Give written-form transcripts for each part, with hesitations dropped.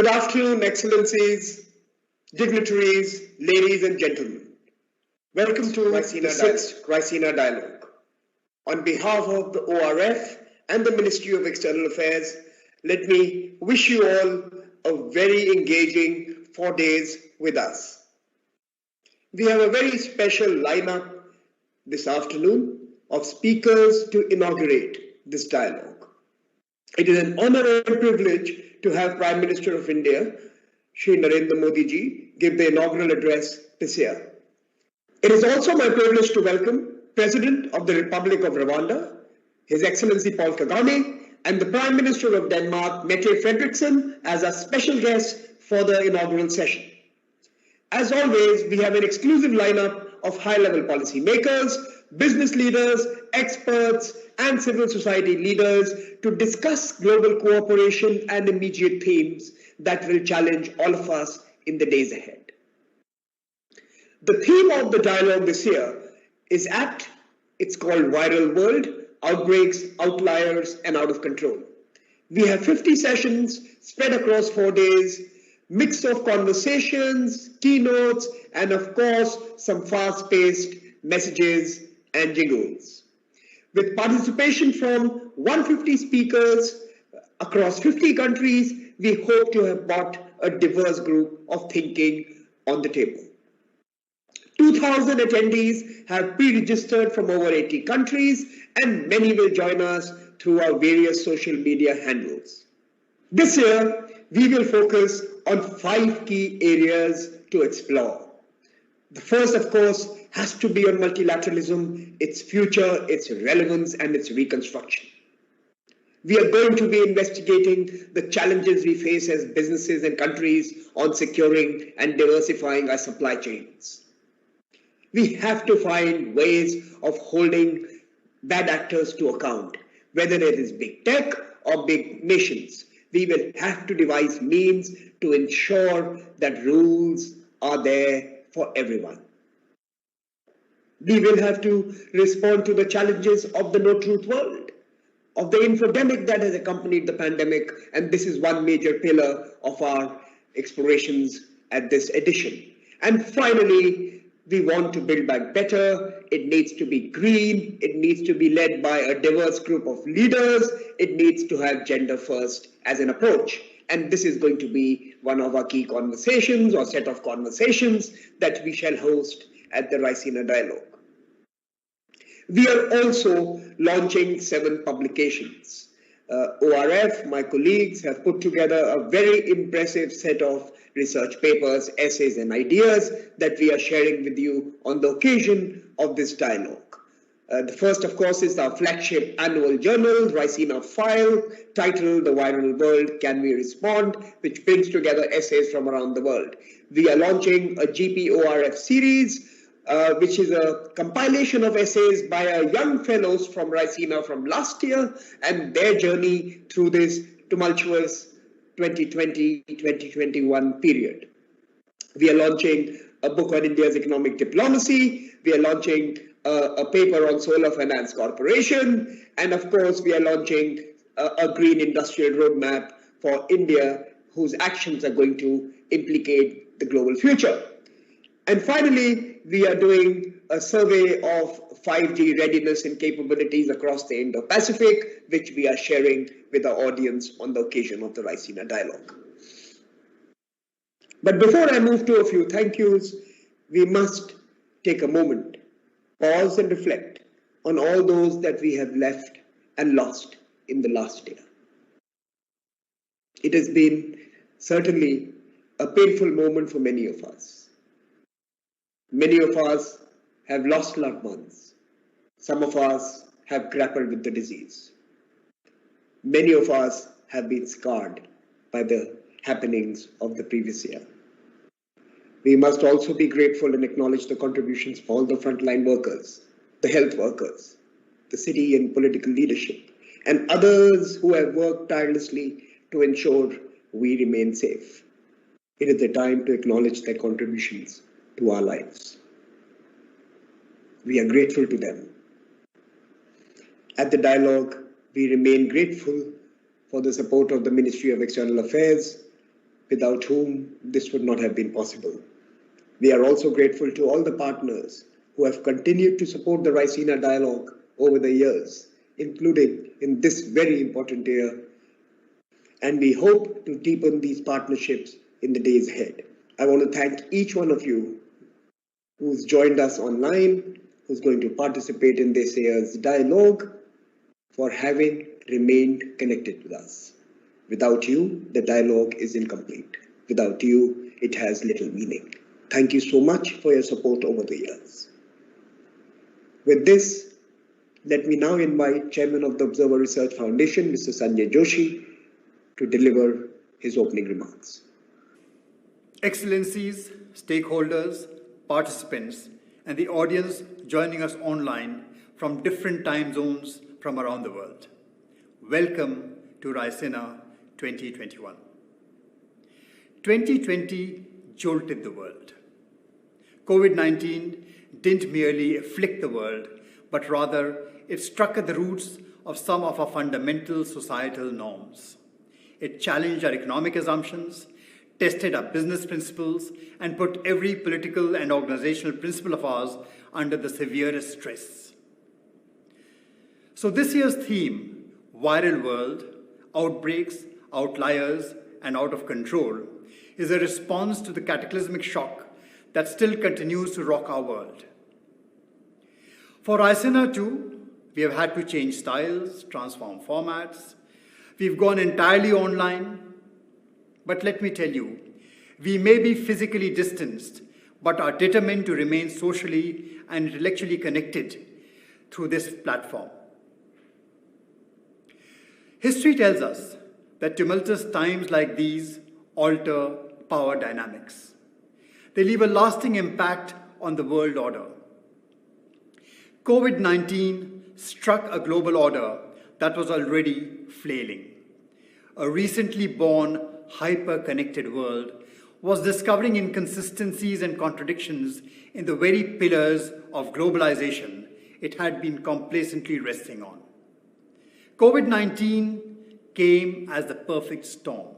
Good afternoon, Excellencies, dignitaries, ladies and gentlemen. Welcome to the 6th Raisina Dialogue. On behalf of the ORF and the Ministry of External Affairs, let me wish you all a very engaging 4 days with us. We have a very special lineup this afternoon of speakers to inaugurate this dialogue. It is an honor and privilege to have Prime Minister of India, Shri Narendra Modi ji, give the inaugural address this year. It is also my privilege to welcome President of the Republic of Rwanda, His Excellency Paul Kagame, and the Prime Minister of Denmark, Mette Frederiksen, as our special guests for the inaugural session. As always, we have an exclusive lineup of high-level policy makers, business leaders, experts, and civil society leaders to discuss global cooperation and immediate themes that will challenge all of us in the days ahead. The theme of the dialogue this year is apt. It's called Viral World, Outbreaks, Outliers, and Out of Control. We have 50 sessions spread across 4 days, mix of conversations, keynotes, and of course, some fast-paced messages and jingles. With participation from 150 speakers across 50 countries, we hope to have brought a diverse group of thinking on the table. 2,000 attendees have pre-registered from over 80 countries, and many will join us through our various social media handles. This year, we will focus on 5 key areas to explore. The first, of course, has to be on multilateralism, its future, its relevance, and its reconstruction. We are going to be investigating the challenges we face as businesses and countries on securing and diversifying our supply chains. We have to find ways of holding bad actors to account, whether it is big tech or big nations. We will have to devise means to ensure that rules are there for everyone. We will have to respond to the challenges of the no-truth world, of the infodemic that has accompanied the pandemic, and this is one major pillar of our explorations at this edition. And finally, we want to build back better. It needs to be green. It needs to be led by a diverse group of leaders. It needs to have gender first as an approach. And this is going to be one of our key conversations or set of conversations that we shall host at the Raisina Dialogue. We are also launching 7 publications. ORF, my colleagues, have put together a very impressive set of research papers, essays, and ideas that we are sharing with you on the occasion of this dialogue. The first, of course, is our flagship annual journal, Raisina File, titled The Viral World, Can We Respond?, which brings together essays from around the world. We are launching a GPORF series, which is a compilation of essays by our young fellows from Raisina from last year and their journey through this tumultuous 2020-2021 period. We are launching a book on India's economic diplomacy. We are launching a paper on Solar Finance Corporation. And of course, we are launching a green industrial roadmap for India, whose actions are going to implicate the global future. And finally, we are doing a survey of 5G readiness and capabilities across the Indo-Pacific, which we are sharing with our audience on the occasion of the Raisina Dialogue. But before I move to a few thank yous, we must take a moment, pause and reflect on all those that we have left and lost in the last year. It has been certainly a painful moment for many of us. Many of us have lost loved ones. Some of us have grappled with the disease. Many of us have been scarred by the happenings of the previous year. We must also be grateful and acknowledge the contributions of all the frontline workers, the health workers, the city and political leadership, and others who have worked tirelessly to ensure we remain safe. It is the time to acknowledge their contributions to our lives. We are grateful to them. At the dialogue, we remain grateful for the support of the Ministry of External Affairs, without whom this would not have been possible. We are also grateful to all the partners who have continued to support the Raisina dialogue over the years, including in this very important year, and we hope to deepen these partnerships in the days ahead. I want to thank each one of you who's joined us online, who's going to participate in this year's dialogue, for having remained connected with us. Without you, the dialogue is incomplete. Without you, it has little meaning. Thank you so much for your support over the years. With this, let me now invite Chairman of the Observer Research Foundation, Mr. Sanjay Joshi, to deliver his opening remarks. Excellencies, stakeholders, participants, and the audience joining us online from different time zones from around the world. Welcome to Raisina 2021. 2020 jolted the world. COVID-19 didn't merely afflict the world, but rather it struck at the roots of some of our fundamental societal norms. It challenged our economic assumptions, tested our business principles, and put every political and organizational principle of ours under the severest stress. So this year's theme, Viral World, Outbreaks, Outliers, and Out of Control, is a response to the cataclysmic shock that still continues to rock our world. For Raisina too, we have had to change styles, transform formats. We've gone entirely online. But let me tell you, we may be physically distanced, but are determined to remain socially and intellectually connected through this platform. History tells us that tumultuous times like these alter power dynamics. They leave a lasting impact on the world order. COVID-19 struck a global order that was already flailing. A recently born hyper-connected world was discovering inconsistencies and contradictions in the very pillars of globalization it had been complacently resting on. COVID-19 came as the perfect storm.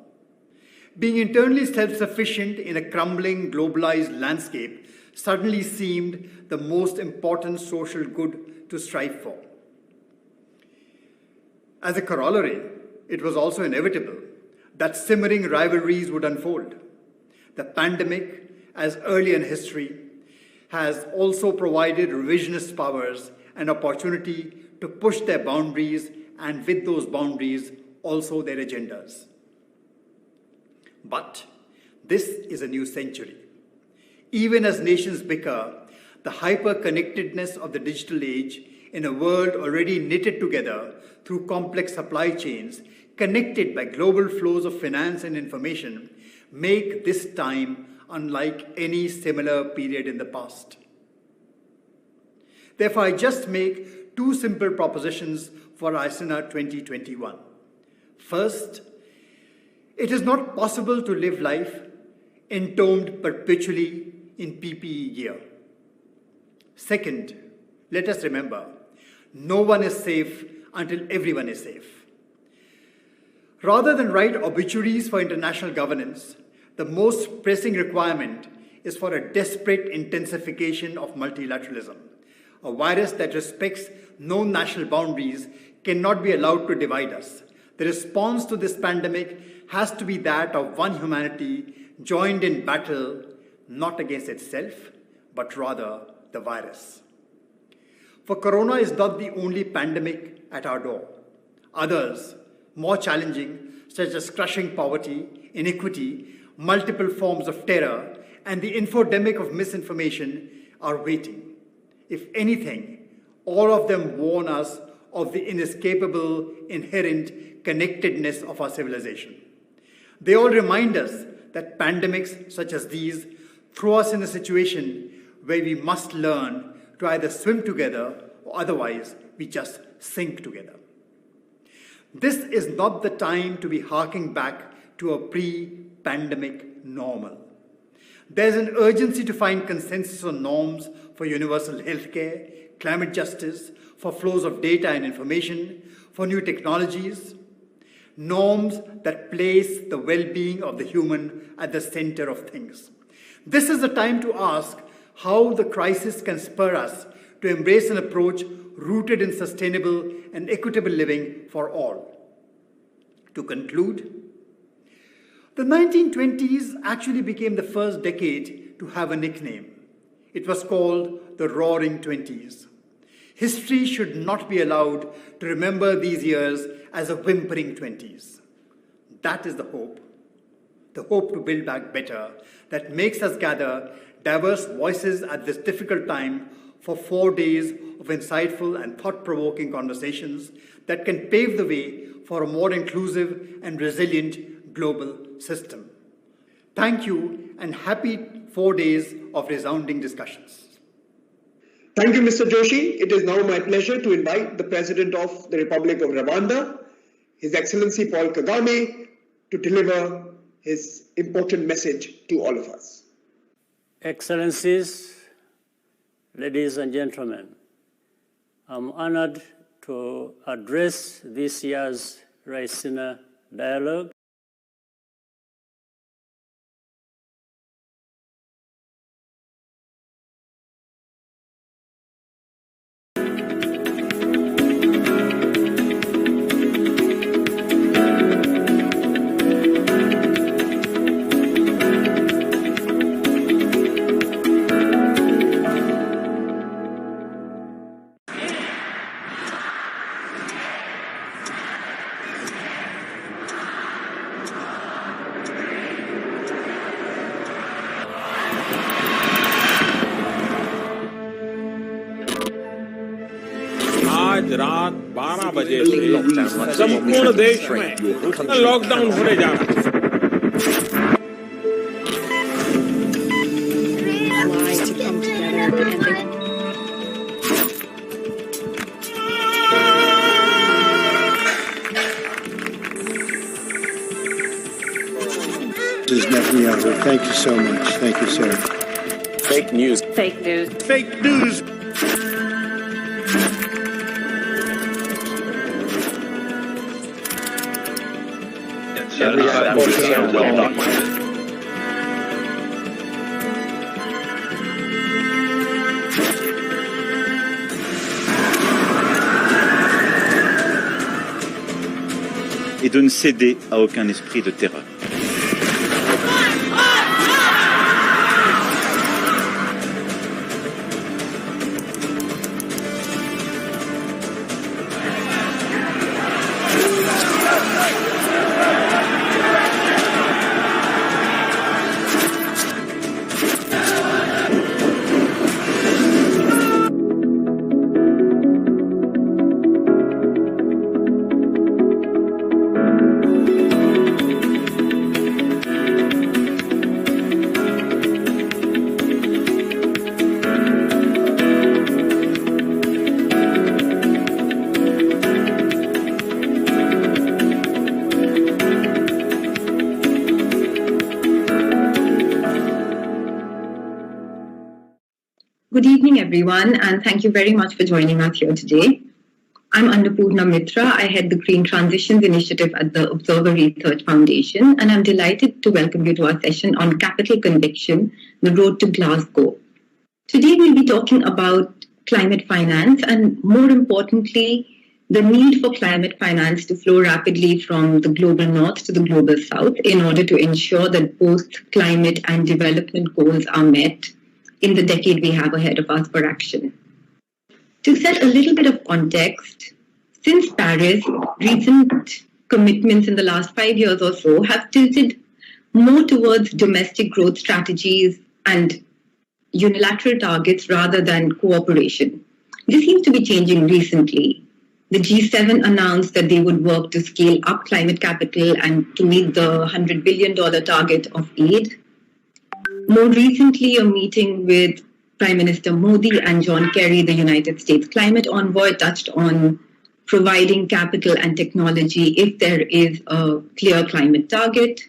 Being internally self-sufficient in a crumbling, globalized landscape suddenly seemed the most important social good to strive for. As a corollary, it was also inevitable that simmering rivalries would unfold. The pandemic, as early in history, has also provided revisionist powers an opportunity to push their boundaries, and with those boundaries, also their agendas. But this is a new century. Even as nations bicker, the hyper-connectedness of the digital age in a world already knitted together through complex supply chains, connected by global flows of finance and information, make this time unlike any similar period in the past. Therefore, I just make two simple propositions for Raisina 2021. First, it is not possible to live life entombed perpetually in PPE gear. Second, let us remember, no one is safe until everyone is safe. Rather than write obituaries for international governance, the most pressing requirement is for a desperate intensification of multilateralism. A virus that respects no national boundaries cannot be allowed to divide us. The response to this pandemic has to be that of one humanity joined in battle, not against itself, but rather the virus. For corona is not the only pandemic at our door. Others, more challenging, such as crushing poverty, inequity, multiple forms of terror, and the infodemic of misinformation are waiting. If anything, all of them warn us of the inescapable, inherent connectedness of our civilization. They all remind us that pandemics such as these throw us in a situation where we must learn to either swim together or otherwise we just sink together. This is not the time to be harking back to a pre-pandemic normal. There's an urgency to find consensus on norms for universal healthcare, climate justice, for flows of data and information, for new technologies. norms that place the well-being of the human at the center of things. This is the time to ask how the crisis can spur us to embrace an approach rooted in sustainable and equitable living for all. To conclude, the 1920s actually became the first decade to have a nickname. It was called the Roaring Twenties. History should not be allowed to remember these years as a whimpering 20s. That is the hope to build back better, that makes us gather diverse voices at this difficult time for 4 days of insightful and thought-provoking conversations that can pave the way for a more inclusive and resilient global system. Thank you, and happy 4 days of resounding discussions. Thank you, Mr. Joshi. It is now my pleasure to invite the President of the Republic of Rwanda, His Excellency Paul Kagame, to deliver his important message to all of us. Excellencies, ladies and gentlemen, I'm honored to address this year's Raisina Dialogue. आज रात 12 बजे से संपूर्ण देश में lockdown होने जा रहा है। Thank you so much. Thank you, sir. Fake news. Fake news. Fake news. Et de ne céder à aucun esprit de terreur. Good evening, everyone, and thank you very much for joining us here today. I'm Annapurna Mitra. I head the Green Transitions Initiative at the Observer Research Foundation, and I'm delighted to welcome you to our session on Capital Conviction, the Road to Glasgow. Today, we'll be talking about climate finance and, more importantly, the need for climate finance to flow rapidly from the global north to the global south in order to ensure that both climate and development goals are met in the decade we have ahead of us for action. To set a little bit of context, since Paris, recent commitments in the last 5 years or so have tilted more towards domestic growth strategies and unilateral targets rather than cooperation. This seems to be changing recently. The G7 announced that they would work to scale up climate capital and to meet the $100 billion target of aid. More recently, a meeting with Prime Minister Modi and John Kerry, the United States climate envoy, touched on providing capital and technology if there is a clear climate target.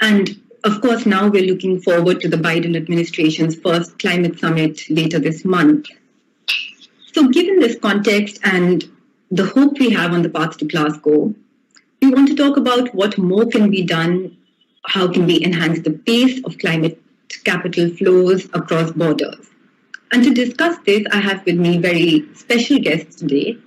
And of course, now we're looking forward to the Biden administration's first climate summit later this month. So given this context and the hope we have on the path to Glasgow, we We want to talk about what more can be done, how can we enhance the pace of climate capital flows across borders. And to discuss this, I have with me very special guests today.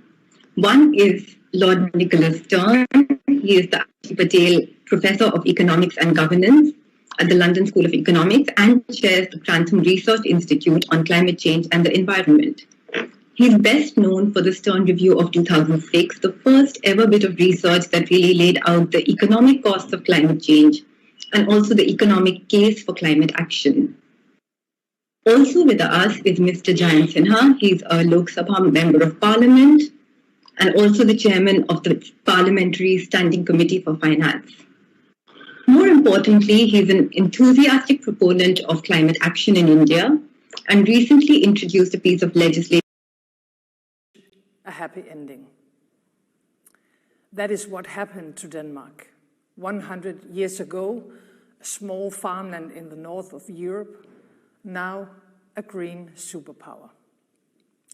One is Lord Nicholas Stern. He is the Ashi Patel Professor of Economics and Governance at the London School of Economics and chairs the Grantham Research Institute on Climate Change and the Environment. He's best known for the Stern Review of 2006, the first ever bit of research that really laid out the economic costs of climate change and also the economic case for climate action. Also with us is Mr. Jayant Sinha. He's a Lok Sabha Member of Parliament and also the chairman of the Parliamentary Standing Committee for Finance. More importantly, he's an enthusiastic proponent of climate action in India and recently introduced a piece of legislation. A happy ending. That is what happened to Denmark. 100 years ago, a small farmland in the north of Europe, now a green superpower.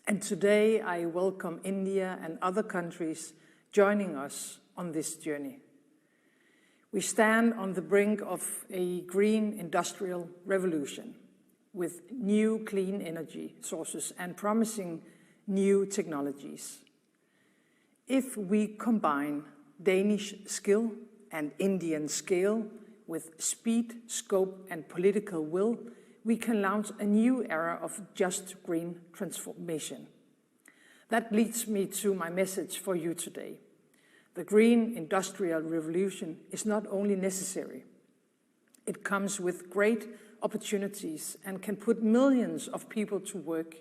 And today I welcome India and other countries joining us on this journey. We stand on the brink of a green industrial revolution with new clean energy sources and promising new technologies. If we combine Danish skill and Indian scale with speed, scope, and political will, we can launch a new era of just green transformation. That leads me to my message for you today. The green industrial revolution is not only necessary, it comes with great opportunities and can put millions of people to work,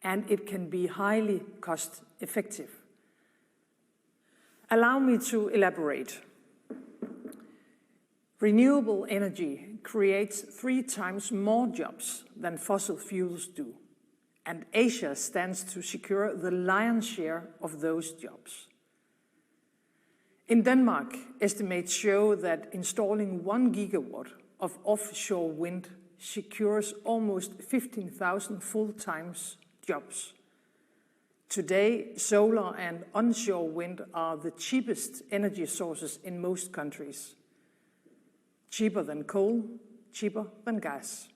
and it can be highly cost effective. Allow me to elaborate. Renewable energy creates 3 times more jobs than fossil fuels do, and Asia stands to secure the lion's share of those jobs. In Denmark, estimates show that installing 1 gigawatt of offshore wind secures almost 15,000 full-time jobs. Today, solar and onshore wind are the cheapest energy sources in most countries. Cheaper than coal, cheaper than gas.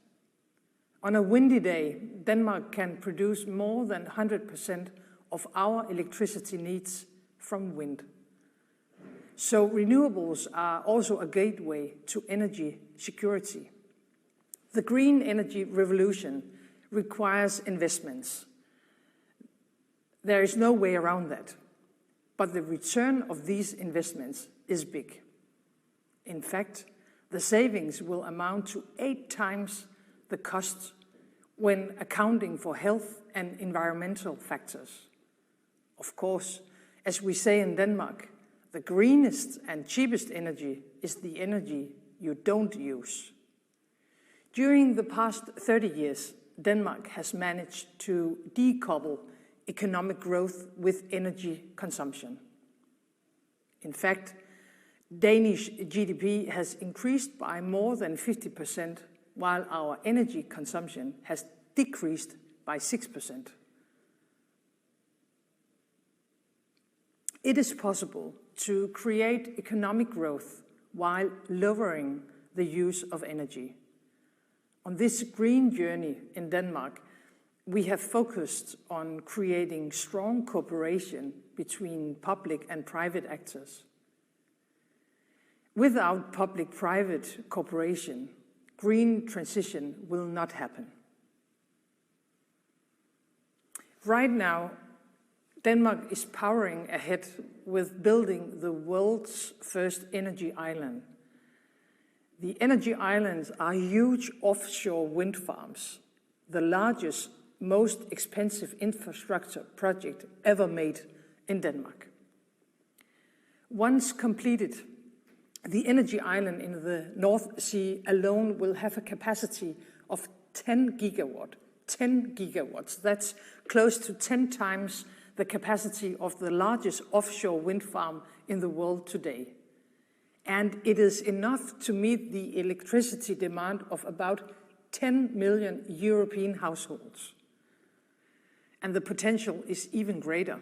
On a windy day, Denmark can produce more than 100% of our electricity needs from wind. So renewables are also a gateway to energy security. The green energy revolution requires investments. There is no way around that, but the return of these investments is big. In fact, the savings will amount to 8 times the cost when accounting for health and environmental factors. Of course, as we say in Denmark, the greenest and cheapest energy is the energy you don't use. During the past 30 years, Denmark has managed to decouple economic growth with energy consumption. In fact, Danish GDP has increased by more than 50%, while our energy consumption has decreased by 6%. It is possible to create economic growth while lowering the use of energy. On this green journey in Denmark, we have focused on creating strong cooperation between public and private actors. Without public-private cooperation, green transition will not happen. Right now, Denmark is powering ahead with building the world's first energy island. The energy islands are huge offshore wind farms, the largest, most expensive infrastructure project ever made in Denmark. Once completed, the energy island in the North Sea alone will have a capacity of 10 gigawatt. 10 gigawatts. That's close to 10 times the capacity of the largest offshore wind farm in the world today. And it is enough to meet the electricity demand of about 10 million European households. And the potential is even greater.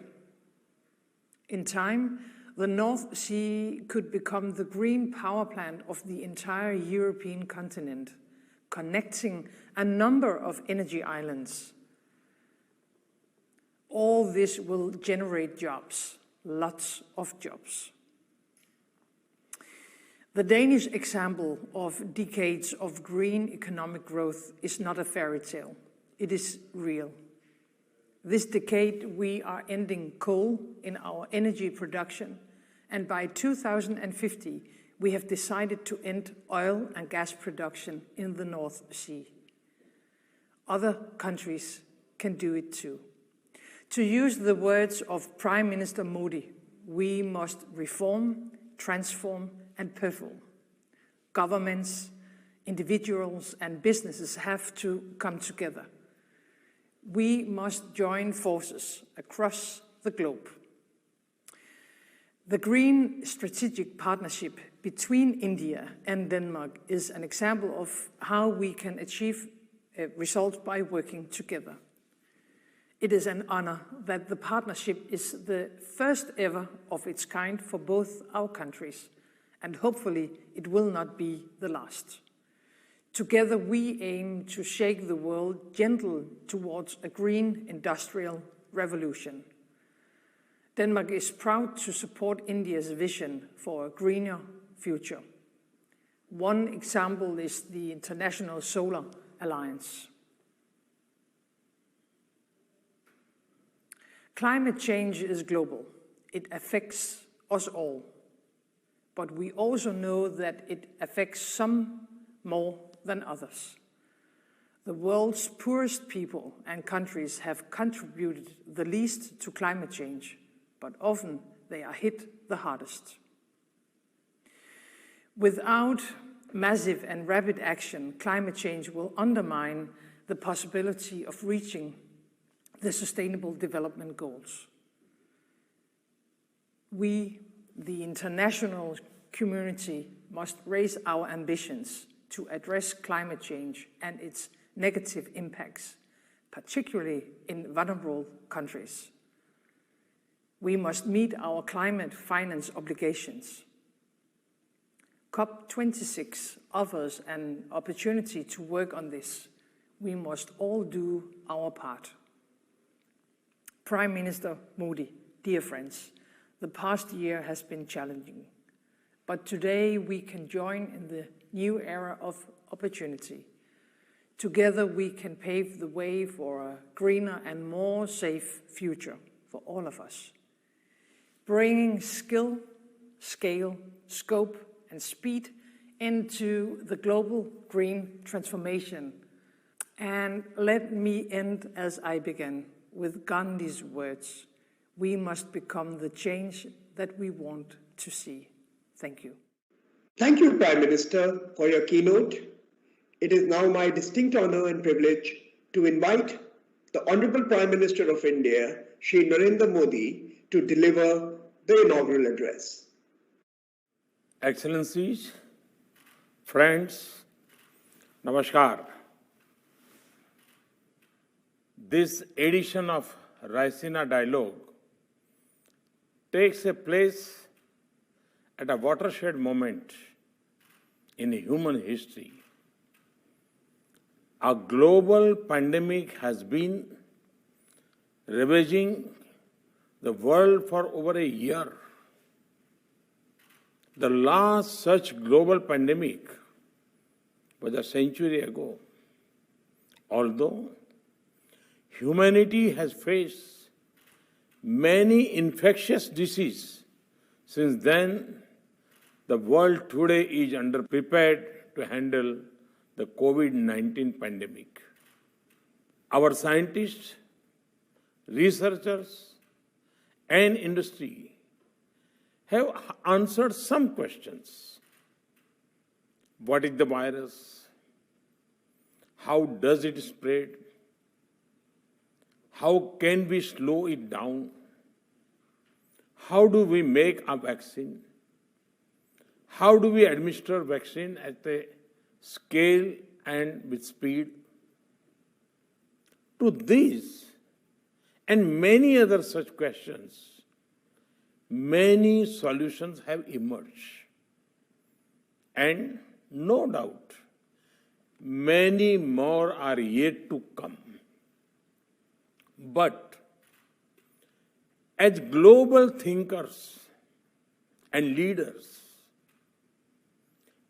In time, the North Sea could become the green power plant of the entire European continent, connecting a number of energy islands. All this will generate jobs, lots of jobs. The Danish example of decades of green economic growth is not a fairy tale. It is real. This decade, we are ending coal in our energy production, and by 2050, we have decided to end oil and gas production in the North Sea. Other countries can do it too. To use the words of Prime Minister Modi, we must reform, transform, and perform. Governments, individuals, and businesses have to come together. We must join forces across the globe. The Green Strategic Partnership between India and Denmark is an example of how we can achieve results by working together. It is an honor that the partnership is the first ever of its kind for both our countries, and hopefully it will not be the last. Together we aim to shake the world gentle towards a green industrial revolution. Denmark is proud to support India's vision for a greener future. One example is the International Solar Alliance. Climate change is global. It affects us all. But we also know that it affects some more than others. The world's poorest people and countries have contributed the least to climate change, but often they are hit the hardest. Without massive and rapid action, climate change will undermine the possibility of reaching the Sustainable Development Goals. We, the international community, must raise our ambitions to address climate change and its negative impacts, particularly in vulnerable countries. We must meet our climate finance obligations. COP26 offers an opportunity to work on this. We must all do our part. Prime Minister Modi, dear friends, the past year has been challenging, but today we can join in the new era of opportunity. Together we can pave the way for a greener and more safe future for all of us. Bringing skill, scale, scope, and speed into the global green transformation. And let me end as I began, with Gandhi's words: we must become the change that we want to see. Thank you. Thank you, Prime Minister, for your keynote. It is now my distinct honor and privilege to invite the Honorable Prime Minister of India, Shri Narendra Modi, to deliver the inaugural address. Excellencies, friends, Namaskar. This edition of Raisina Dialogue takes a place at a watershed moment in human history. A global pandemic has been ravaging the world for over a year. The last such global pandemic was a century ago. Although humanity has faced many infectious diseases since then, the world today is underprepared to handle the COVID-19 pandemic. Our scientists, researchers, and industry have answered some questions. What is the virus? How does it spread? How can we slow it down? How do we make a vaccine? How do we administer vaccine at a scale and with speed? To these and many other such questions, many solutions have emerged. And no doubt, many more are yet to come. But as global thinkers and leaders,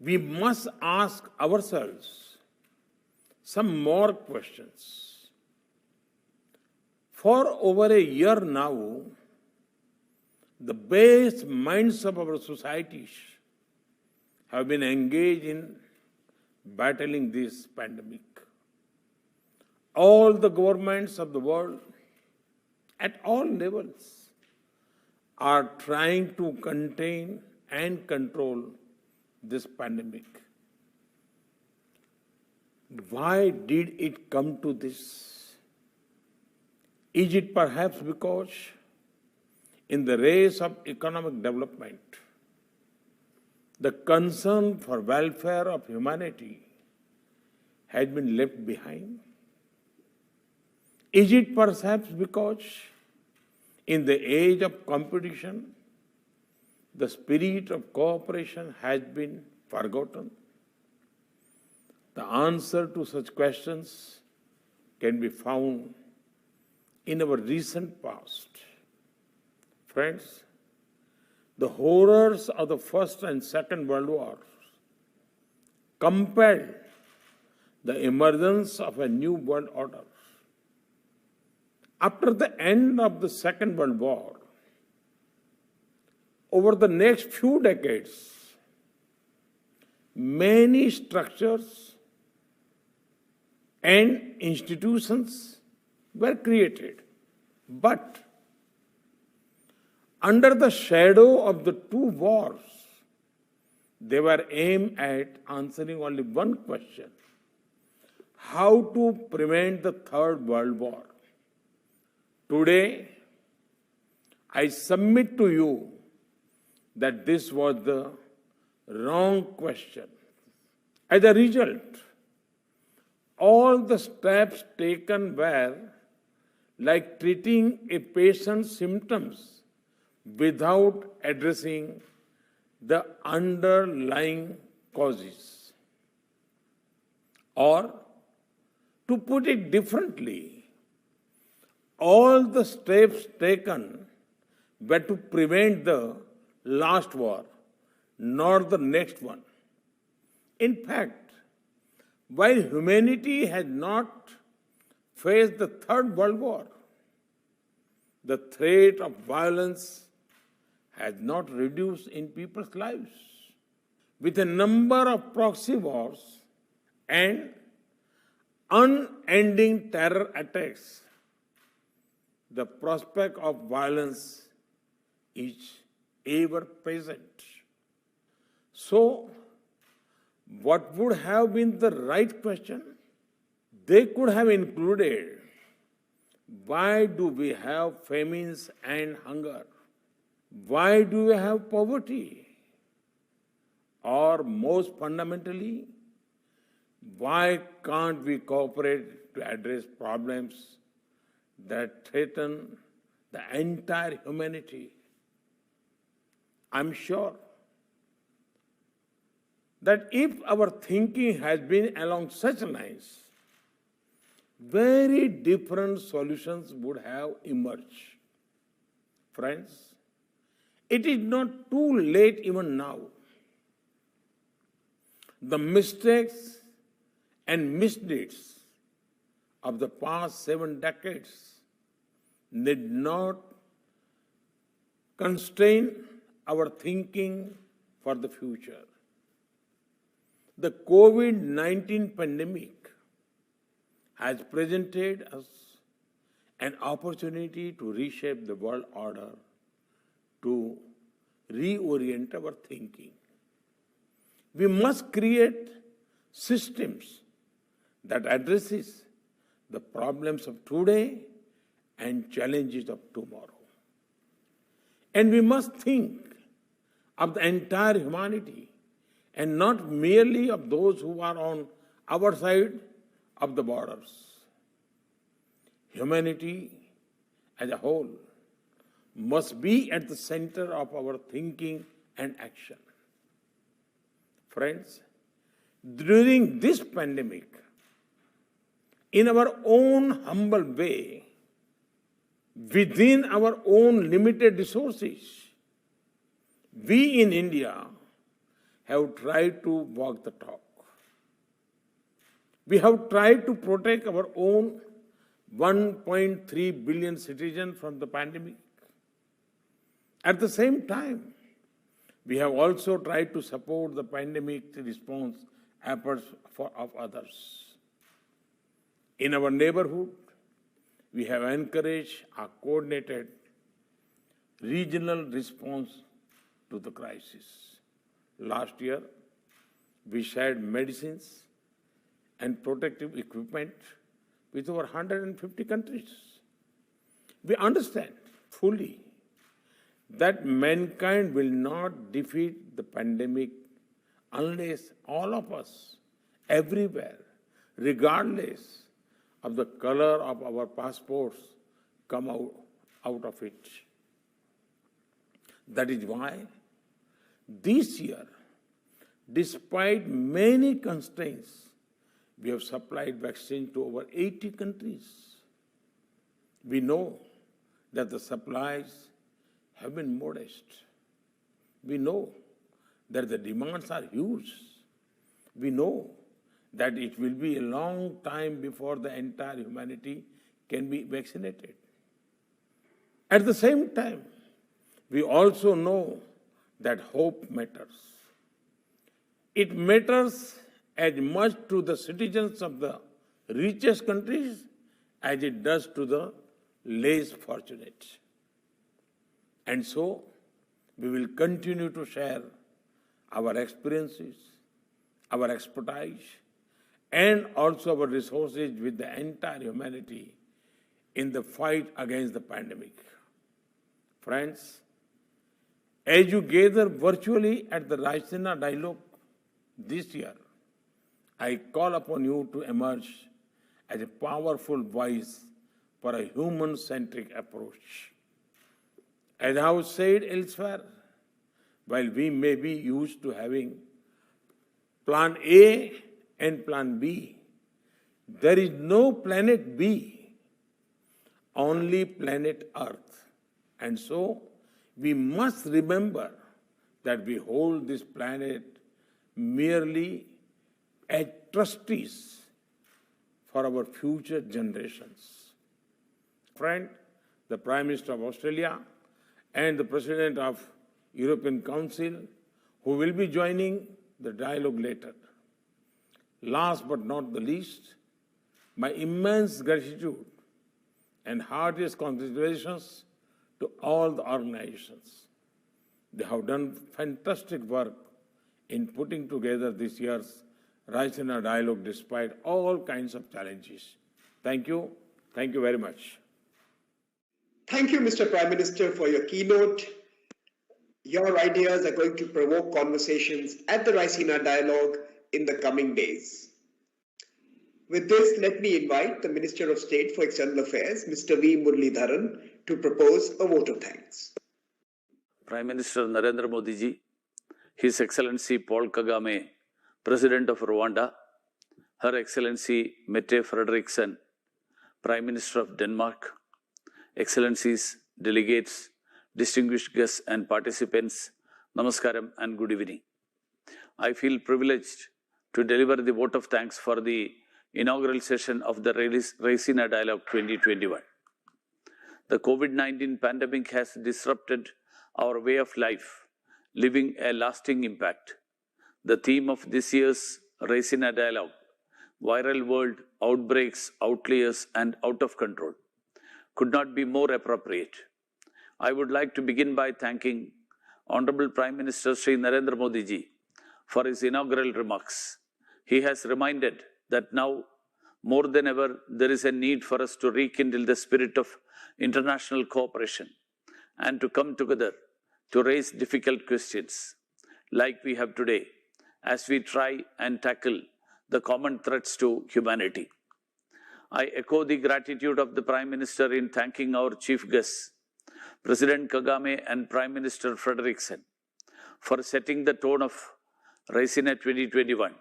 we must ask ourselves some more questions. For over a year now, the base minds of our societies have been engaged in battling this pandemic. All the governments of the world, at all levels, are trying to contain and control this pandemic. Why did it come to this? Is it perhaps because in the race of economic development, the concern for welfare of humanity has been left behind? Is it perhaps because in the age of competition, the spirit of cooperation has been forgotten? The answer to such questions can be found in our recent past. Friends, the horrors of the First and Second World Wars compelled the emergence of a new world order. After the end of the Second World War, over the next few decades, many structures and institutions were created. But under the shadow of the two wars, they were aimed at answering only one question: how to prevent the Third World War. Today, I submit to you that this was the wrong question. As a result, all the steps taken were like treating a patient's symptoms without addressing the underlying causes. Or, to put it differently, all the steps taken were to prevent the last war, not the next one. In fact, while humanity had not faced the Third World War, the threat of violence has not reduced in people's lives. With a number of proxy wars and unending terror attacks, the prospect of violence is ever present. So, what would have been the right question? They could have included, why do we have famines and hunger? Why do we have poverty? Or most fundamentally, why can't we cooperate to address problems that threaten the entire humanity? I'm sure that if our thinking has been along such lines, very different solutions would have emerged. Friends, it is not too late even now. The mistakes and misdeeds of the past 7 decades need not constrain our thinking for the future. The COVID-19 pandemic has presented us an opportunity to reshape the world order, to reorient our thinking. We must create systems that addresses the problems of today and challenges of tomorrow. And we must think of the entire humanity and not merely of those who are on our side of the borders. Humanity as a whole must be at the center of our thinking and action. Friends, during this pandemic, in our own humble way, within our own limited resources, we in India have tried to walk the talk. We have tried to protect our own 1.3 billion citizens from the pandemic. At the same time, we have also tried to support the pandemic response efforts of others. In our neighborhood, we have encouraged a coordinated regional response to the crisis. Last year, we shared medicines and protective equipment with over 150 countries. We understand fully that mankind will not defeat the pandemic unless all of us, everywhere, regardless of the color of our passports, come out of it. That is why this year, despite many constraints, we have supplied vaccine to over 80 countries. We know that the supplies have been modest. We know that the demands are huge. We know that it will be a long time before the entire humanity can be vaccinated. At the same time, we also know that hope matters. It matters as much to the citizens of the richest countries as it does to the less fortunate. And so, we will continue to share our experiences, our expertise, and also our resources with the entire humanity in the fight against the pandemic. Friends, as you gather virtually at the Raisina dialogue this year, I call upon you to emerge as a powerful voice for a human-centric approach. As I have said elsewhere, while we may be used to having plan A and plan B, there is no planet B, only planet Earth. And so, we must remember that we hold this planet merely as trustees for our future generations. Friend, the Prime Minister of Australia and the President of European Council, who will be joining the dialogue later. Last but not the least, my immense gratitude and heartiest congratulations to all the organizations. They have done fantastic work in putting together this year's Raisina dialogue despite all kinds of challenges. Thank you. Thank you very much. Thank you, Mr. Prime Minister, for your keynote. Your ideas are going to provoke conversations at the Raisina dialogue in the coming days. With this, let me invite the Minister of State for External Affairs, Mr. V. Muralidharan, to propose a vote of thanks. Prime Minister Narendra Modi ji, His Excellency Paul Kagame, President of Rwanda, Her Excellency Mette Frederiksen, Prime Minister of Denmark, Excellencies, delegates, distinguished guests and participants, Namaskaram and good evening. I feel privileged to deliver the vote of thanks for the inaugural session of the Raisina Dialogue 2021. The COVID-19 pandemic has disrupted our way of life, leaving a lasting impact. The theme of this year's Raisina Dialogue, Viral World, Outbreaks, Outliers and Out of Control, could not be more appropriate. I would like to begin by thanking Honorable Prime Minister Shri Narendra Modi ji for his inaugural remarks. He has reminded that now, more than ever, there is a need for us to rekindle the spirit of international cooperation and to come together to raise difficult questions like we have today as we try and tackle the common threats to humanity. I echo the gratitude of the Prime Minister in thanking our chief guests, President Kagame and Prime Minister Frederiksen for setting the tone of Raisina 2021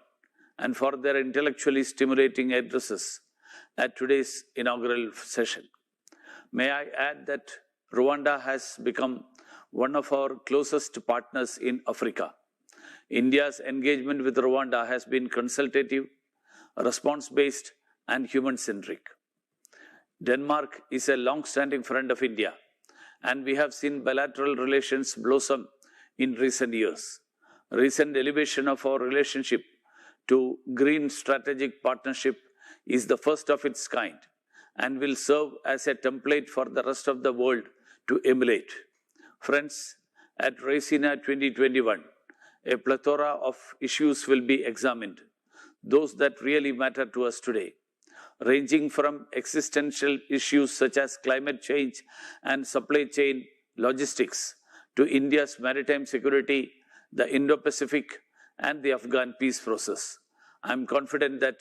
and for their intellectually stimulating addresses at today's inaugural session. May I add that Rwanda has become one of our closest partners in Africa. India's engagement with Rwanda has been consultative, response-based, and human-centric. Denmark is a long-standing friend of India, and we have seen bilateral relations blossom in recent years. Recent elevation of our relationship to Green Strategic Partnership is the first of its kind and will serve as a template for the rest of the world to emulate. Friends, at Raisina 2021, a plethora of issues will be examined, those that really matter to us today, ranging from existential issues such as climate change and supply chain logistics to India's maritime security, the Indo-Pacific, and the Afghan peace process. I'm confident that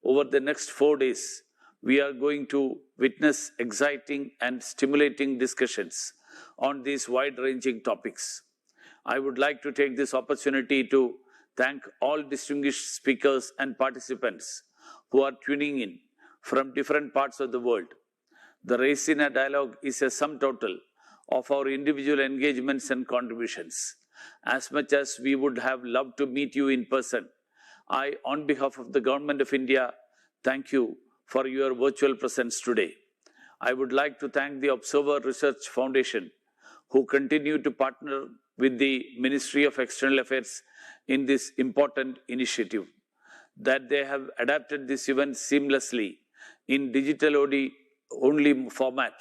over the next 4 days, we are going to witness exciting and stimulating discussions on these wide-ranging topics. I would like to take this opportunity to thank all distinguished speakers and participants who are tuning in from different parts of the world. The Raisina dialogue is a sum total of our individual engagements and contributions. As much as we would have loved to meet you in person, I, on behalf of the Government of India, thank you for your virtual presence today. I would like to thank the Observer Research Foundation, who continue to partner with the Ministry of External Affairs in this important initiative. That they have adapted this event seamlessly in digital-only format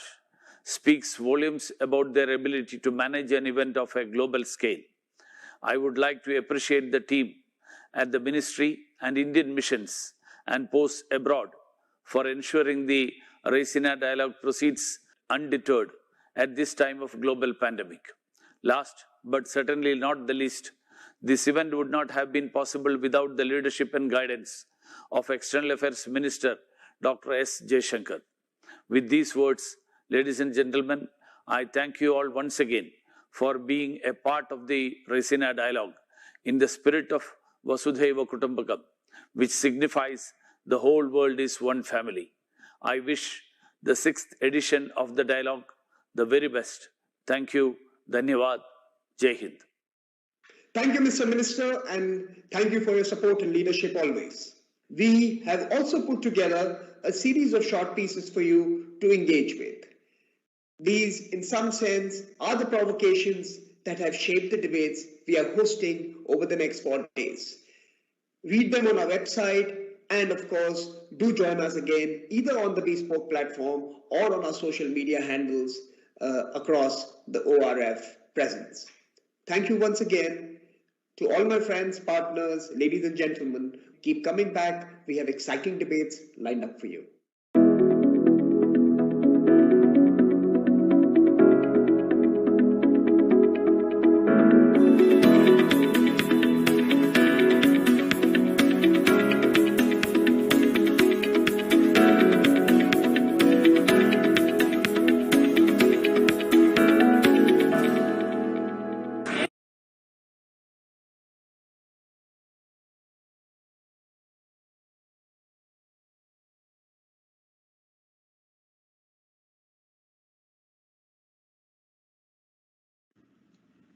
speaks volumes about their ability to manage an event of a global scale. I would like to appreciate the team at the Ministry and Indian missions and posts abroad for ensuring the Raisina dialogue proceeds undeterred at this time of global pandemic. Last, but certainly not the least, this event would not have been possible without the leadership and guidance of External Affairs Minister Dr. S. Jaishankar. With these words, ladies and gentlemen, I thank you all once again for being a part of the Raisina dialogue in the spirit of Vasudhaiva Kutumbakam, which signifies the whole world is one family. I wish the 6th edition of the dialogue the very best. Thank you. Dhanyavad. Jai Hind. Thank you, Mr. Minister, and thank you for your support and leadership always. We have also put together a series of short pieces for you to engage with. These, in some sense, are the provocations that have shaped the debates we are hosting over the next 4 days. Read them on our website, and of course, do join us again either on the Bespoke platform or on our social media handles across the ORF presence. Thank you once again to all my friends, partners, ladies and gentlemen. Keep coming back. We have exciting debates lined up for you.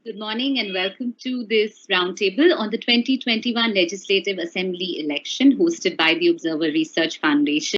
Good morning and welcome to this roundtable on the 2021 Legislative Assembly election hosted by the Observer Research Foundation.